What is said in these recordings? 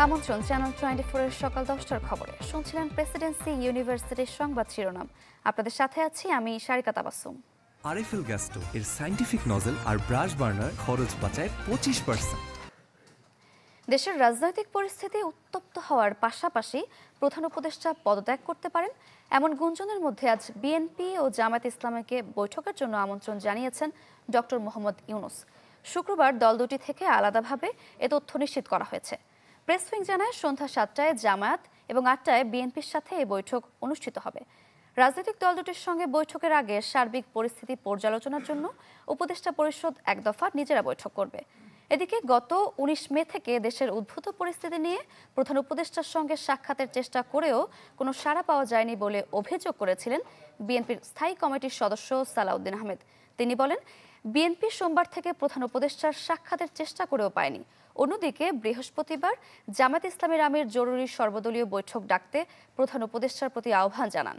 আমন্ত্রণ চ্যানেল 24 এর সকাল 10টার খবরে। শুনছিলেন প্রেসিডেন্সি ইউনিভার্সিটির সংবাদ শিরোনাম। আপনাদের সাথে আছি আমি শারিকা তাবাসসুম। আরএফএল গ্যাস্টো এর সায়েন্টিফিক নজল আর ব্রাশ বার্নার খরচ বাঁচায় 25%। দেশের রাজনৈতিক পরিস্থিতি উত্তপ্ত হওয়ার পাশাপাশি প্রধান উপদেষ্টা পদত্যাগ করতে পারেন এমন গুঞ্জনের মধ্যে আজ বিএনপি ও জামায়াতে ইসলামীকে বৈঠকের জন্য আমন্ত্রণ জানিয়েছেন ডক্টর মোহাম্মদ ইউনূস। শুক্রবার দল দুটি থেকে আলাদাভাবে এ তথ্য নিশ্চিত করা হয়েছে। প্রেস উইং জানায় সন্ধ্যা 7টায় জামায়াত এবং 8টায় বিএনপির সাথে এই বৈঠক অনুষ্ঠিত হবে। রাজনৈতিক দল দুটির সঙ্গে বৈঠকের আগে সার্বিক পরিস্থিতি পর্যালোচনার জন্য উপদেষ্টা পরিষদ এক দফা নিজেরা বৈঠক করবে। এদিকে গত 19 মে থেকে দেশের উদ্ভূত পরিস্থিতি নিয়ে প্রধান উপদেষ্টার সঙ্গে সাক্ষাতের চেষ্টা করেও কোনো সাড়া পাওয়া যায়নি বলে অভিযোগ করেছিলেন বিএনপির স্থায়ী কমিটির সদস্য সালাউদ্দিন আহমেদ। তিনি বলেন, বিএনপি সোমবার থেকে প্রধান উপদেষ্টার সাক্ষাতের চেষ্টা করেও পায়নি। অন্যদিকে বৃহস্পতিবার জামায়াত ইসলামীর আমির জরুরি সর্বদলীয় বৈঠক ডাকতে প্রধান উপদেষ্টার প্রতি আহ্বান জানান।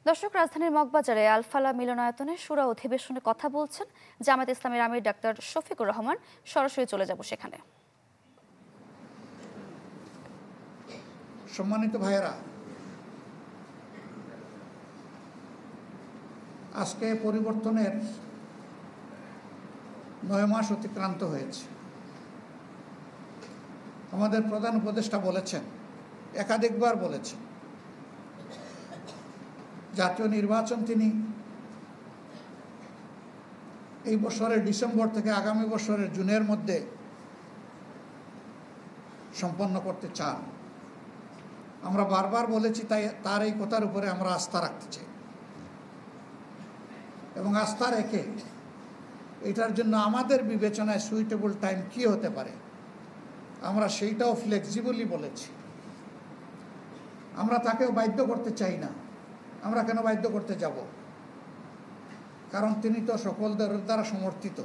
দর্শক, রাজধানীর মগবাজারে আলফালা মিলনায়তনে শুরা অধিবেশনে কথা বলছেন জামায়াত ইসলামীর আমির ডাক্তার শফিকুর রহমান। সরাসরি চলে যাব সেখানে। সম্মানিত ভাইয়েরা, আজকে পরিবর্তনের 9 মাস অতিক্রান্ত হয়েছে। আমাদের প্রধান উপদেষ্টা বলেছেন, একাধিকবার বলেছেন, জাতীয় নির্বাচন তিনি এই বছরের ডিসেম্বর থেকে আগামী বছরের জুনের মধ্যে সম্পন্ন করতে চান। আমরা বারবার বলেছি, তাই তার এই কথার উপরে আমরা আস্থা রাখতে চাই এবং আস্থা রেখে এটার জন্য আমাদের বিবেচনায় সুইটেবল টাইম কি হতে পারে আমরা সেইটাও ফ্লেক্সিবলি বলেছি। আমরা তাকেও বাধ্য করতে চাই না। আমরা কেন বাধ্য করতে যাব? কারণ তিনি তো সকলদের দ্বারা সমর্থিত।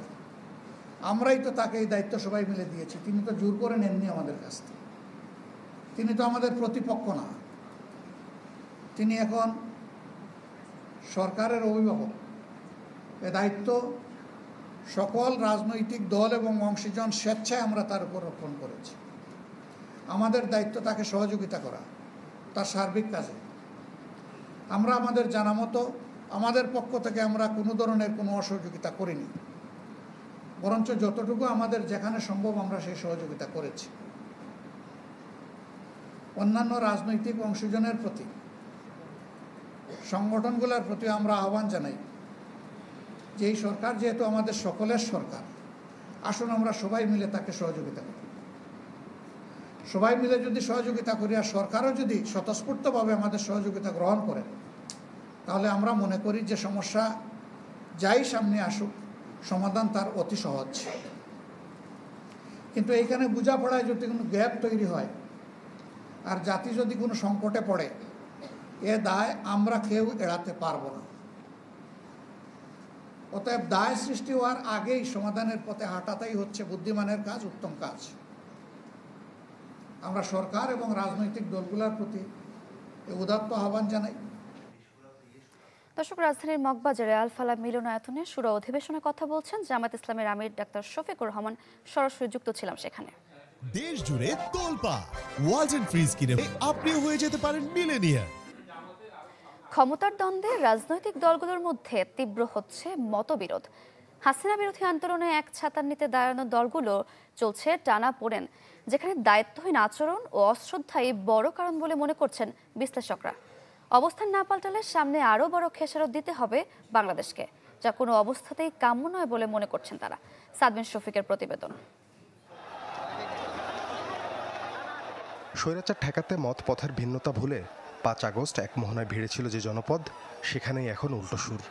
আমরাই তো তাকে এই দায়িত্ব সবাই মিলে দিয়েছি। তিনি তো জোর করে নেননি আমাদের কাছ থেকে। তিনি তো আমাদের প্রতিপক্ষ না। তিনি এখন সরকারের অভিভাবক। এ দায়িত্ব সকল রাজনৈতিক দল এবং অংশীজন স্বেচ্ছায় আমরা তার উপর অর্পণ করেছি। আমাদের দায়িত্ব তাকে সহযোগিতা করা তার সার্বিক কাজে। আমরা আমাদের জানা মতো আমাদের পক্ষ থেকে আমরা কোনো ধরনের কোনো অসহযোগিতা করিনি, বরঞ্চ যতটুকু আমাদের যেখানে সম্ভব আমরা সেই সহযোগিতা করেছি। অন্যান্য রাজনৈতিক অংশীজনের প্রতি, সংগঠনগুলোর প্রতি আমরা আহ্বান জানাই যে এই সরকার যেহেতু আমাদের সকলের সরকার, আসুন আমরা সবাই মিলে তাকে সহযোগিতা করি। সবাই মিলে যদি সহযোগিতা করি আর সরকারও যদি স্বতঃস্ফূর্তভাবে আমাদের সহযোগিতা গ্রহণ করেন, তাহলে আমরা মনে করি যে সমস্যা যাই সামনে আসুক সমাধান তার অতি সহজ। কিন্তু এইখানে বোঝাপড়ায় যদি কোনো গ্যাপ তৈরি হয় আর জাতি যদি কোনো সংকটে পড়ে, এ দায় আমরা কেউ এড়াতে পারবো না। অতএব দায় সৃষ্টি হওয়ার আগেই সমাধানের পথে হাঁটাটাই হচ্ছে বুদ্ধিমানের কাজ, উত্তম কাজ। আমরা সরকার এবং রাজনৈতিক দলগুলোর প্রতি উদাত্ত আহ্বান জানাই। দর্শক, রাজধানীর মগবাজারে আলফালা মিলনায়তনে শুরা অধিবেশনে কথা বলছেন জামায়াত ইসলামের আমির ডাক্তার শফিকুর রহমান। সরাসরি যুক্ত ছিলাম সেখানে। দেশ জুড়ে তোলপা ওয়ালটন ফ্রিজ কিনে আপনিও হয়ে যেতে পারেন মিলেনিয়ার। ক্ষমতার দ্বন্দ্বে রাজনৈতিক দলগুলোর মধ্যে তীব্র হচ্ছে মতবিরোধ। হাসিনা বিরোধী আন্দোলনে এক ছাতার নিতে দাঁড়ানো দলগুলো চলছে টানাপোড়েন, যেখানে দায়িত্বহীন আচরণ ও অশ্রদ্ধাই বড় কারণ বলে মনে করছেন বিশ্লেষকরা। অবস্থান না পাল্টালে সামনে আরও বড় খেসারত দিতে হবে বাংলাদেশকে, যা কোনো অবস্থাতেই কাম্য নয় বলে মনে করছেন তারা। সাদবিন শফিকের প্রতিবেদন। স্বৈরাচার ঠেকাতে মত পথের ভিন্নতা ভুলে 5 আগস্ট এক মোহনায় ভিড়েছিল যে জনপদ, সেখানেই এখন উল্টো সুর।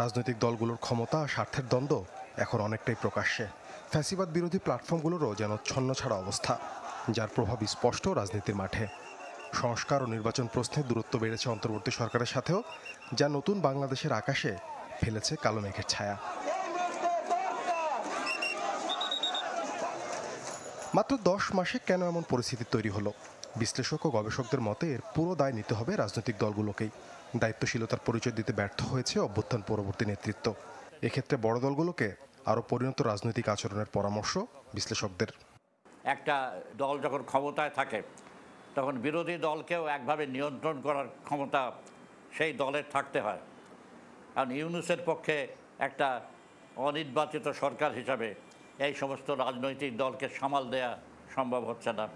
রাজনৈতিক দলগুলোর ক্ষমতা আর স্বার্থের দ্বন্দ্ব এখন অনেকটাই প্রকাশ্যে। ফ্যাসিবাদ বিরোধী প্ল্যাটফর্মগুলোরও যেন ছন্নছাড়া অবস্থা, যার প্রভাব স্পষ্ট রাজনীতির মাঠে। সংস্কার ও নির্বাচন প্রশ্নে দূরত্ব বেড়েছে অন্তর্বর্তী সরকারের সাথেও, যা নতুন বাংলাদেশের আকাশে ফেলেছে কালো মেঘের ছায়া। মাত্র 10 মাসে কেন এমন পরিস্থিতি তৈরি হলো? বিশ্লেষক ও গবেষকদের মতে এর পুরো দায় নিতে হবে রাজনৈতিক দলগুলোকেই। দায়িত্বশীলতার পরিচয় দিতে ব্যর্থ হয়েছে অভ্যুত্থান পরবর্তী নেতৃত্ব। এক্ষেত্রে বড় দলগুলোকে আরও পরিণত রাজনৈতিক আচরণের পরামর্শ বিশ্লেষকদের। একটা দল যখন ক্ষমতায় থাকে তখন বিরোধী দলকেও একভাবে নিয়ন্ত্রণ করার ক্ষমতা সেই দলের থাকতে হয়। কারণ ইউনূসের পক্ষে একটা অনির্বাচিত সরকার হিসাবে এই সমস্ত রাজনৈতিক দলকে সামাল দেয়া সম্ভব হচ্ছে না।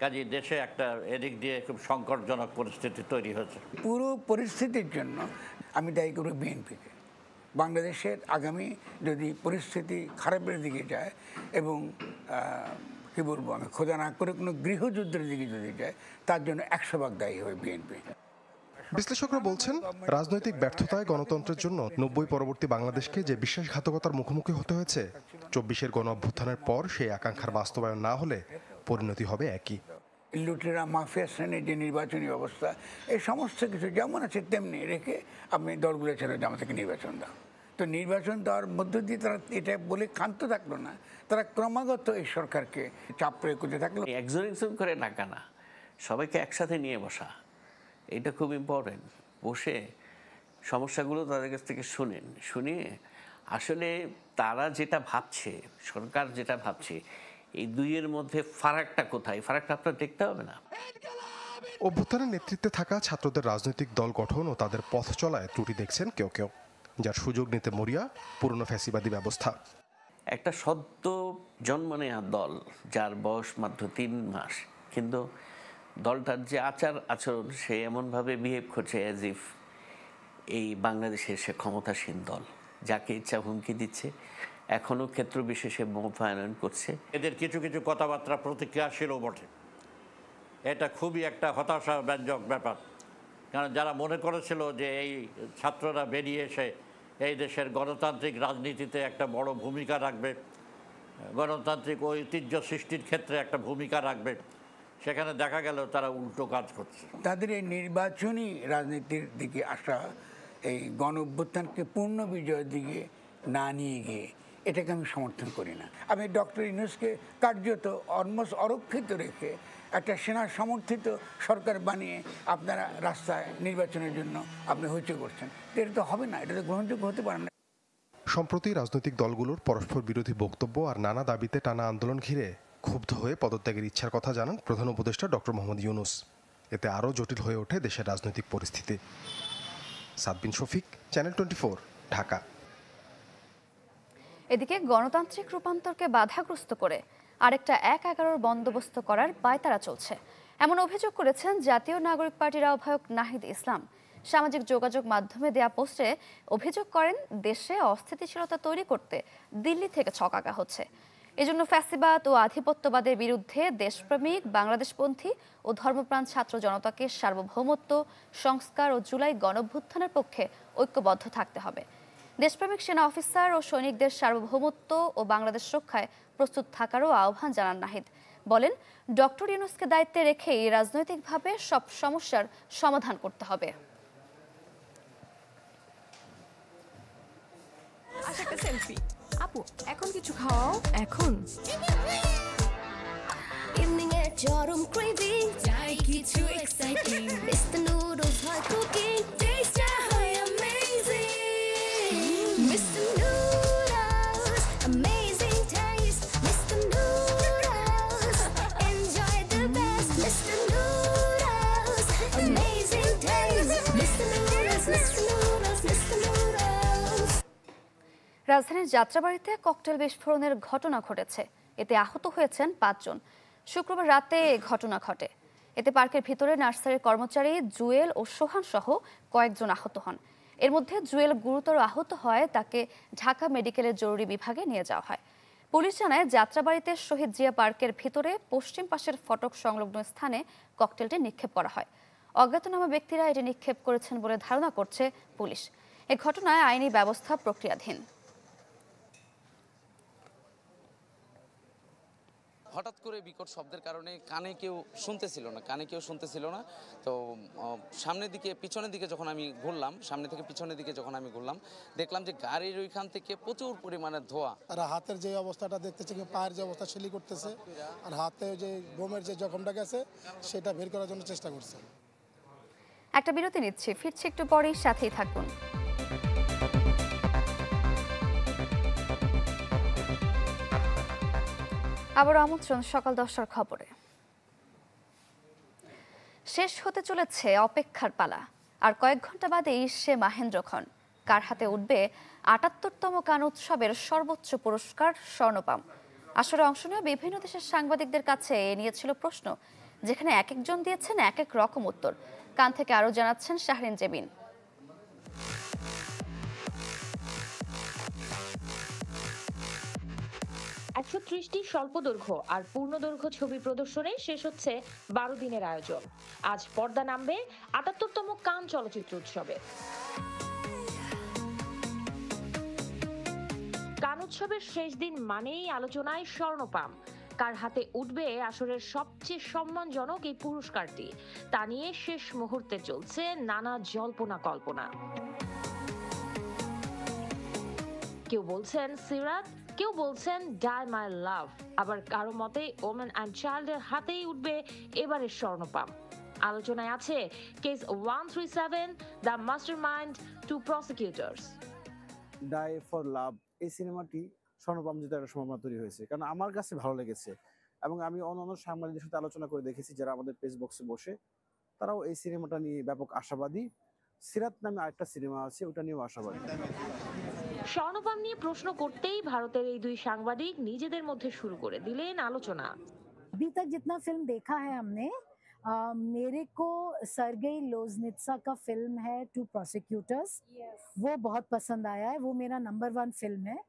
কাজেই দেশে একটা এদিক দিয়ে খুব সংকটজনক পরিস্থিতি তৈরি হয়েছে। পুরো পরিস্থিতির জন্য আমি দায়ী করব বিএনপিকে। বাংলাদেশের আগামী যদি পরিস্থিতি খারাপের দিকে যায় এবং কি বলবো আমি খোদা না করে কোনো গৃহযুদ্ধের দিকে যদি যায়, তার জন্য 100% দায়ী হবে বিএনপি। বিশ্লেষকরা বলছেন, রাজনৈতিক ব্যর্থতায় গণতন্ত্রের জন্য 90 পরবর্তী বাংলাদেশকে যে বিশ্বাসঘাতকতার মুখোমুখি হতে হয়েছে, 24-এর গণ অভ্যুত্থানের পর সেই আকাঙ্ক্ষার বাস্তবায়ন না হলে পরিণতি হবে একই। লুটেরা মাফিয়া শ্রেণীর যে নির্বাচনী ব্যবস্থা, এই সমস্ত কিছু যেমন আছে তেমনি রেখে আপনি দলগুলো ছেড়ে জামা থেকে নির্বাচন দাও। তো নির্বাচন দেওয়ার মধ্য দিয়ে তারা এটা বলে ক্ষান্ত থাকলো না, তারা ক্রমাগত এই সরকারকে চাপ প্রয়োগ করতে থাকলো। একজন করে ডাকা না, সবাইকে একসাথে নিয়ে বসা, এটা খুব ইম্পর্টেন্ট। বসে সমস্যাগুলো তাদের কাছ থেকে শুনিয়ে আসলে তারা যেটা ভাবছে, সরকার যেটা ভাবছে, এই দুইয়ের মধ্যে ফারাকটা কোথায়, ফারাকটা আপনার দেখতে হবে না। অভ্যুত্থানের নেতৃত্বে থাকা ছাত্রদের রাজনৈতিক দল গঠন ও তাদের পথ চলায় ত্রুটি দেখছেন কেউ কেউ, যার সুযোগ নিতে মরিয়া পুরনো ফ্যাসিবাদী ব্যবস্থা। একটা সদ্য জন্ম নেওয়া দল, যার বয়স মাত্র 3 মাস, কিন্তু দলটার যে আচরণ, সে এমনভাবে বিহেভ করছে অ্যাজ ইফ এই বাংলাদেশের সে ক্ষমতাসীন দল, যাকে ইচ্ছা হুমকি দিচ্ছে, এখনও ক্ষেত্র বিশেষে মোতায়েন করছে। এদের কিছু কিছু কথাবার্তা প্রতিক্রিয়াশীলও বটে। এটা খুবই একটা হতাশাব্যঞ্জক ব্যাপার। কারণ যারা মনে করেছিল যে এই ছাত্ররা বেরিয়ে এসে এই দেশের গণতান্ত্রিক রাজনীতিতে একটা বড় ভূমিকা রাখবে, গণতান্ত্রিক ঐতিহ্য সৃষ্টির ক্ষেত্রে একটা ভূমিকা রাখবে, সেখানে দেখা গেল তারা উল্টো কাজ করছে। তাদের এই নির্বাচনী রাজনীতির দিকে আসা, এই গণ অভ্যুত্থানকে পূর্ণ বিজয়ের দিকে না নিয়ে গিয়ে, এটাকে আমি সমর্থন করি না। আমি ডক্টর ইউনূসকে কার্যত অলমোস্ট অরক্ষিত রেখে একটা সেনা সমর্থিত সরকার বানিয়ে আপনারা রাস্তায় নির্বাচনের জন্য আপনি হইচই করছেন, এটা তো হবে না, এটা তো গ্রহণযোগ্য হতে পারে না। সম্প্রতি রাজনৈতিক দলগুলোর পরস্পর বিরোধী বক্তব্য আর নানা দাবিতে টানা আন্দোলন ঘিরে ক্ষুব্ধ হয়ে পদত্যাগের ইচ্ছার কথা জানান প্রধান উপদেষ্টা ডক্টর মোহাম্মদ ইউনূস। এতে আরও জটিল হয়ে ওঠে দেশের রাজনৈতিক পরিস্থিতি। সাদবিন শফিক, চ্যানেল 24, ঢাকা। এদিকে গণতান্ত্রিক রূপান্তরকে বাধাগ্রস্ত করে আরেকটা ১/১১ বন্দোবস্ত করার পায়তারা চলছে, এমন অভিযোগ করেছেন জাতীয় নাগরিক পার্টির আহ্বায়ক নাহিদ ইসলাম। সামাজিক যোগাযোগ মাধ্যমে দেয়া পোস্টে অভিযোগ করেন, দেশে অস্থিতিশীলতা তৈরি করতে দিল্লি থেকে ছক আঁকা হচ্ছে। এজন্য ফ্যাসিবাদ ও আধিপত্যবাদের বিরুদ্ধে দেশপ্রেমিক, বাংলাদেশপন্থী ও ধর্মপ্রাণ ছাত্র জনতাকে সার্বভৌমত্ব, সংস্কার ও জুলাই গণঅভ্যুত্থানের পক্ষে ঐক্যবদ্ধ থাকতে হবে। দেশপ্রেমিক সেনা অফিসার ও সৈনিকদের সার্বভৌমত্ব ও বাংলাদেশ রক্ষায় প্রস্তুত থাকারও আহ্বান জানান নাহিদ। বলেন, ডক্টর ইউনূসকে দায়িত্বে রেখেই রাজনৈতিকভাবে সব সমস্যার সমাধান করতে হবে। একটা সেলফি। আপু, এখন কিছু খাওয়াও। এখন ইভিনিং এ চরম ক্রেভিং, চাই কিছু এক্সাইটিং, মিস্টার নুডলস হয় কুকিং, টেস্ট হয় amazing, mister noodles amazing test, mister noodles enjoy the best, mister noodles amazing test, mister noodles, mister noodles, mister noodles. রাজধানীর যাত্রাবাড়িতে ককটেল বিস্ফোরণের ঘটনা ঘটেছে, এতে আহত হয়েছেন 5 জন। শুক্রবার রাতে ঘটনা ঘটে। এতে পার্কের ভিতরে নার্সারির কর্মচারী জুয়েল ও সোহান সহ কয়েকজন আহত হন। এর মধ্যে জুয়েল গুরুতর আহত হয়, তাকে ঢাকা মেডিকেলের জরুরি বিভাগে নিয়ে যাওয়া হয়। পুলিশ জানায়, যাত্রাবাড়িতে শহীদ জিয়া পার্কের ভিতরে পশ্চিম পাশের ফটক সংলগ্ন স্থানে ককটেলটি নিক্ষেপ করা হয়। অজ্ঞাতনামা ব্যক্তিরা এটি নিক্ষেপ করেছেন বলে ধারণা করছে পুলিশ। এ ঘটনায় আইনি ব্যবস্থা প্রক্রিয়াধীন। হঠাৎ করে বিকট শব্দের কারণে কানে কেউ শুনতেছিল না। তো সামনের দিকে পিছনের দিকে যখন আমি ঘুরলাম, সামনে থেকে পিছনের দিকে যখন আমি ঘুরলাম, দেখলাম যে গাড়ির ওইখান থেকে প্রচুর পরিমাণে ধোঁয়া। আর হাতের যে অবস্থাটা দেখতেছে, পায়ের যে অবস্থা সেলি করতেছে, আর হাতে যে বোমের যে জখমটা গেছে সেটা বের করার জন্য চেষ্টা করছে। একটা বিরতি নিচ্ছি, ফিরছি একটু পরেই, সাথেই থাকুন। আবার আমন্ত্রণ সকাল 10টার খবরে। শেষ হতে চলেছে অপেক্ষার পালা। আর কয়েক ঘন্টা বাদেই সে মাহেন্দ্রক্ষণ। কার হাতে উঠবে ৭৮তম কান উৎসবের সর্বোচ্চ পুরস্কার স্বর্ণপাম। আসরে অংশ নেওয়া বিভিন্ন দেশের সাংবাদিকদের কাছে এ নিয়ে ছিল প্রশ্ন, যেখানে এক একজন দিয়েছেন এক এক রকম উত্তর। কান থেকে আরও জানাচ্ছেন শাহরিন জেবিন। ১৩০টি স্বল্পদৈর্ঘ্য আর পূর্ণদৈর্ঘ্য ছবি প্রদর্শনে শেষ হচ্ছে ১২ দিনের আয়োজন। আজ পর্দা নামবে ৭৮তম কান চলচ্চিত্র উৎসবে। কান উৎসবের শেষ দিন মানেই আলোচনায় স্বর্ণপাম। কার হাতে উঠবে আসরের সবচেয়ে সম্মানজনক এই পুরস্কারটি, তা নিয়ে শেষ মুহূর্তে চলছে নানা জল্পনা কল্পনা। কেউ বলছেন সিরাত, কেউ বলছেন ডাই মাই লাভ, আবার কারো মতে ওমেন অ্যান্ড চাইল্ডের হাতেই উঠবে এবারের স্বর্ণপাম। আলোচনায় আছে case 137, the mastermind, two prosecutors. Die for love এই সিনেমাটি স্বর্ণপাম জেতার একটা সম্ভাবনা তৈরি হয়েছে, কারণ আমার কাছে ভালো লেগেছে এবং আমি অন্যান্য সাংবাদিকদের সাথে আলোচনা করে দেখেছি যারা আমাদের পেজ বক্সে বসে, তারাও এই সিনেমাটা নিয়ে ব্যাপক আশাবাদী। সিরাত নামে আরেকটা সিনেমা আছে, ওটা নিয়েও আশাবাদী। স্বর্ণপাম নিয়ে প্রশ্ন করতেই ভারতের এই দুই সাংবাদিক নিজেদের মধ্যে শুরু করে দিলেন আলোচনা। अभी तक जितना फिल्म देखा है हमने, मेरे को सर्गेई लोजनित्सा का फिल्म है टू प्रोसिक्यूटर्स, वो बहुत पसंद आया है, वो मेरा नंबर 1 फिल्म है।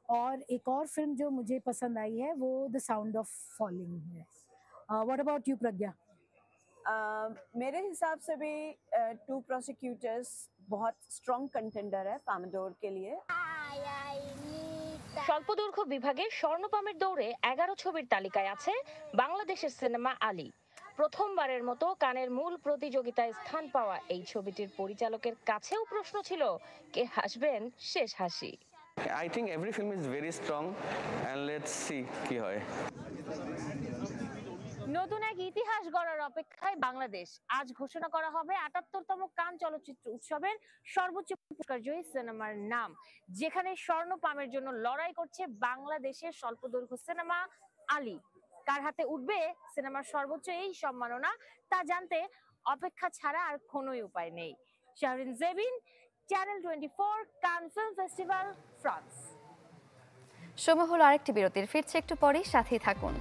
और एक और फिल्म जो मुझे पसंद आई है वो द साउंड ऑफ फॉलिंग है। व्हाट अबाउट यू प्रज्ञा? मेरे हिसाब से भी टू प्रोसिक्यूटर्स बहुत स्ट्रॉन्ग कंटेंडर है पामडोर के लिए। স্বল্পদৈর্ঘ্য বিভাগে স্বর্ণপামের দৌড়ে 11 ছবির তালিকায় আছে বাংলাদেশের সিনেমা আলী। প্রথমবারের মতো কানের মূল প্রতিযোগিতায় স্থান পাওয়া এই ছবিটির পরিচালকের কাছেও প্রশ্ন ছিল, কে হাসবেন শেষ হাসি। I think every film is very strong and let's see কি হয়। নতুন এক ইতিহাস গড়ার অপেক্ষায় বাংলাদেশ। আজ ঘোষণা করা হবে ৭৮তম কান চলচ্চিত্র উৎসবের সর্বোচ্চ পুরস্কার জয়ী সিনেমার নাম, যেখানে স্বর্ণপামের জন্য লড়াই করছে বাংলাদেশের স্বল্পদৈর্ঘ্য সিনেমা আলী। কার হাতে উঠবে সিনেমার সর্বোচ্চ এই সম্মাননা, তা জানতে অপেক্ষা ছাড়া আর কোনোই উপায় নেই। শাহরিন জেবিন, চ্যানেল 24, কান ফিল্ম ফেস্টিভ্যাল, ফ্রান্স। সময় হলো আরেকটি বিরতির, ফিরছে একটু পরেই, সাথেই থাকুন।